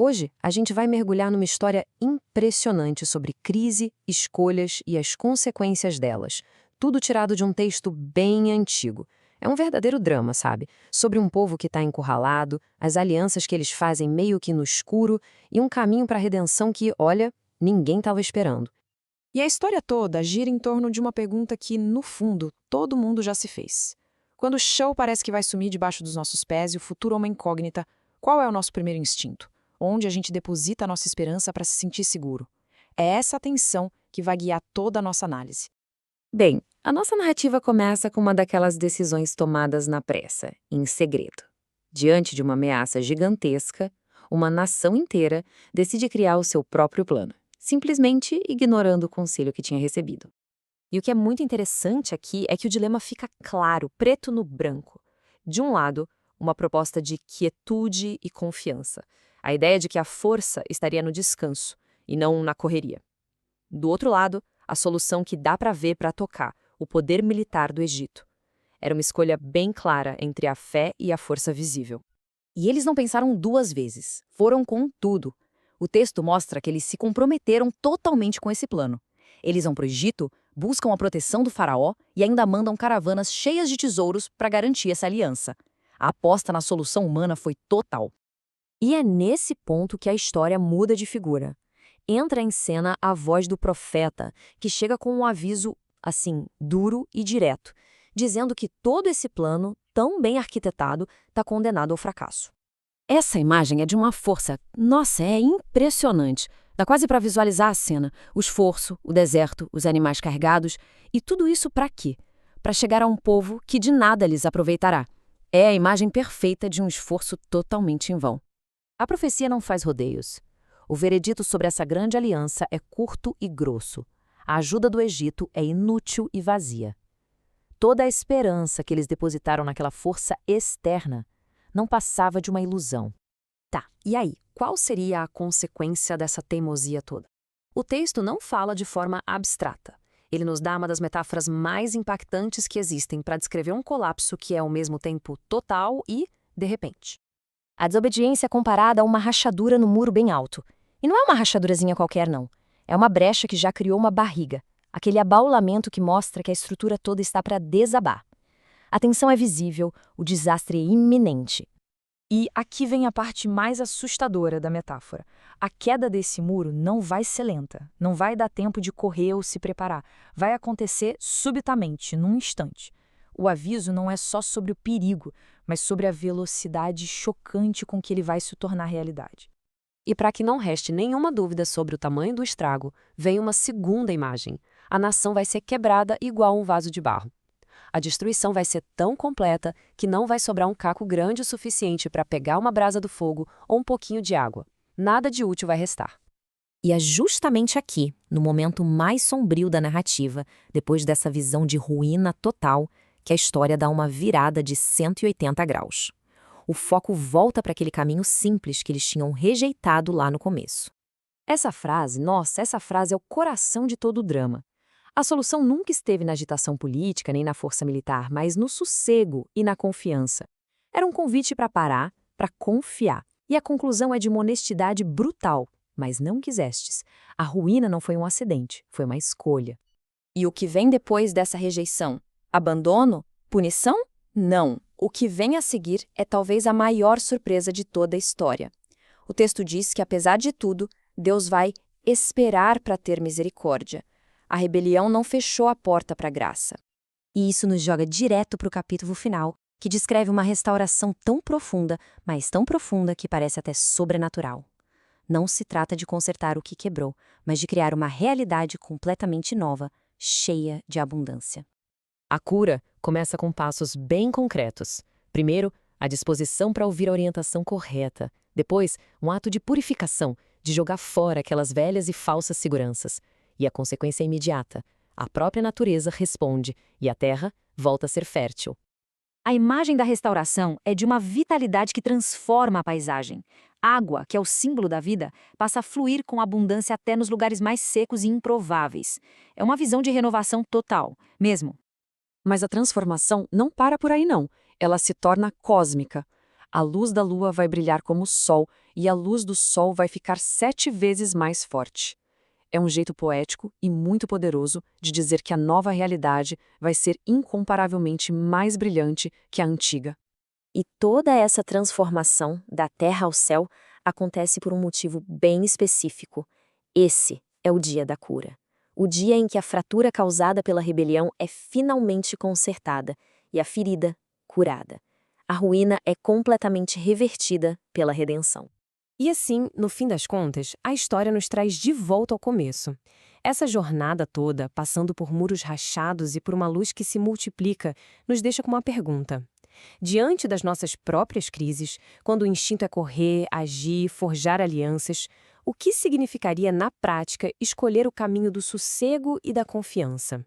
Hoje, a gente vai mergulhar numa história impressionante sobre crise, escolhas e as consequências delas. Tudo tirado de um texto bem antigo. É um verdadeiro drama, sabe? Sobre um povo que está encurralado, as alianças que eles fazem meio que no escuro e um caminho para a redenção que, olha, ninguém estava esperando. E a história toda gira em torno de uma pergunta que, no fundo, todo mundo já se fez. Quando o show parece que vai sumir debaixo dos nossos pés e o futuro é uma incógnita, qual é o nosso primeiro instinto? Onde a gente deposita a nossa esperança para se sentir seguro? É essa tensão que vai guiar toda a nossa análise. Bem, a nossa narrativa começa com uma daquelas decisões tomadas na pressa, em segredo. Diante de uma ameaça gigantesca, uma nação inteira decide criar o seu próprio plano, simplesmente ignorando o conselho que tinha recebido. E o que é muito interessante aqui é que o dilema fica claro, preto no branco. De um lado, uma proposta de quietude e confiança. A ideia de que a força estaria no descanso e não na correria. Do outro lado, a solução que dá para ver para tocar, o poder militar do Egito. Era uma escolha bem clara entre a fé e a força visível. E eles não pensaram duas vezes, foram com tudo. O texto mostra que eles se comprometeram totalmente com esse plano. Eles vão para o Egito, buscam a proteção do faraó e ainda mandam caravanas cheias de tesouros para garantir essa aliança. A aposta na solução humana foi total. E é nesse ponto que a história muda de figura. Entra em cena a voz do profeta, que chega com um aviso, assim, duro e direto, dizendo que todo esse plano, tão bem arquitetado, está condenado ao fracasso. Essa imagem é de uma força, nossa, é impressionante. Dá quase para visualizar a cena, o esforço, o deserto, os animais carregados, e tudo isso para quê? Para chegar a um povo que de nada lhes aproveitará. É a imagem perfeita de um esforço totalmente em vão. A profecia não faz rodeios. O veredito sobre essa grande aliança é curto e grosso. A ajuda do Egito é inútil e vazia. Toda a esperança que eles depositaram naquela força externa não passava de uma ilusão. Tá, e aí? Qual seria a consequência dessa teimosia toda? O texto não fala de forma abstrata. Ele nos dá uma das metáforas mais impactantes que existem para descrever um colapso que é ao mesmo tempo total e, de repente. A desobediência é comparada a uma rachadura no muro bem alto. E não é uma rachadurazinha qualquer, não. É uma brecha que já criou uma barriga. Aquele abaulamento que mostra que a estrutura toda está para desabar. A tensão é visível, o desastre é iminente. E aqui vem a parte mais assustadora da metáfora. A queda desse muro não vai ser lenta, não vai dar tempo de correr ou se preparar. Vai acontecer subitamente, num instante. O aviso não é só sobre o perigo, mas sobre a velocidade chocante com que ele vai se tornar realidade. E para que não reste nenhuma dúvida sobre o tamanho do estrago, vem uma segunda imagem. A nação vai ser quebrada igual um vaso de barro. A destruição vai ser tão completa que não vai sobrar um caco grande o suficiente para pegar uma brasa do fogo ou um pouquinho de água. Nada de útil vai restar. E é justamente aqui, no momento mais sombrio da narrativa, depois dessa visão de ruína total, que a história dá uma virada de 180 graus. O foco volta para aquele caminho simples que eles tinham rejeitado lá no começo. Essa frase é o coração de todo o drama. A solução nunca esteve na agitação política nem na força militar, mas no sossego e na confiança. Era um convite para parar, para confiar. E a conclusão é de uma honestidade brutal. Mas não quisestes. A ruína não foi um acidente, foi uma escolha. E o que vem depois dessa rejeição? Abandono? Punição? Não. O que vem a seguir é talvez a maior surpresa de toda a história. O texto diz que, apesar de tudo, Deus vai esperar para ter misericórdia. A rebelião não fechou a porta para a graça. E isso nos joga direto para o capítulo final, que descreve uma restauração tão profunda, mas tão profunda que parece até sobrenatural. Não se trata de consertar o que quebrou, mas de criar uma realidade completamente nova, cheia de abundância. A cura começa com passos bem concretos. Primeiro, a disposição para ouvir a orientação correta. Depois, um ato de purificação, de jogar fora aquelas velhas e falsas seguranças. E a consequência é imediata. A própria natureza responde e a terra volta a ser fértil. A imagem da restauração é de uma vitalidade que transforma a paisagem. Água, que é o símbolo da vida, passa a fluir com abundância até nos lugares mais secos e improváveis. É uma visão de renovação total, mesmo. Mas a transformação não para por aí não. Ela se torna cósmica. A luz da lua vai brilhar como o sol e a luz do sol vai ficar 7 vezes mais forte. É um jeito poético e muito poderoso de dizer que a nova realidade vai ser incomparavelmente mais brilhante que a antiga. E toda essa transformação da terra ao céu acontece por um motivo bem específico. Esse é o dia da cura. O dia em que a fratura causada pela rebelião é finalmente consertada e a ferida curada. A ruína é completamente revertida pela redenção. E assim, no fim das contas, a história nos traz de volta ao começo. Essa jornada toda, passando por muros rachados e por uma luz que se multiplica, nos deixa com uma pergunta. Diante das nossas próprias crises, quando o instinto é correr, agir, forjar alianças, o que significaria na prática escolher o caminho do sossego e da confiança?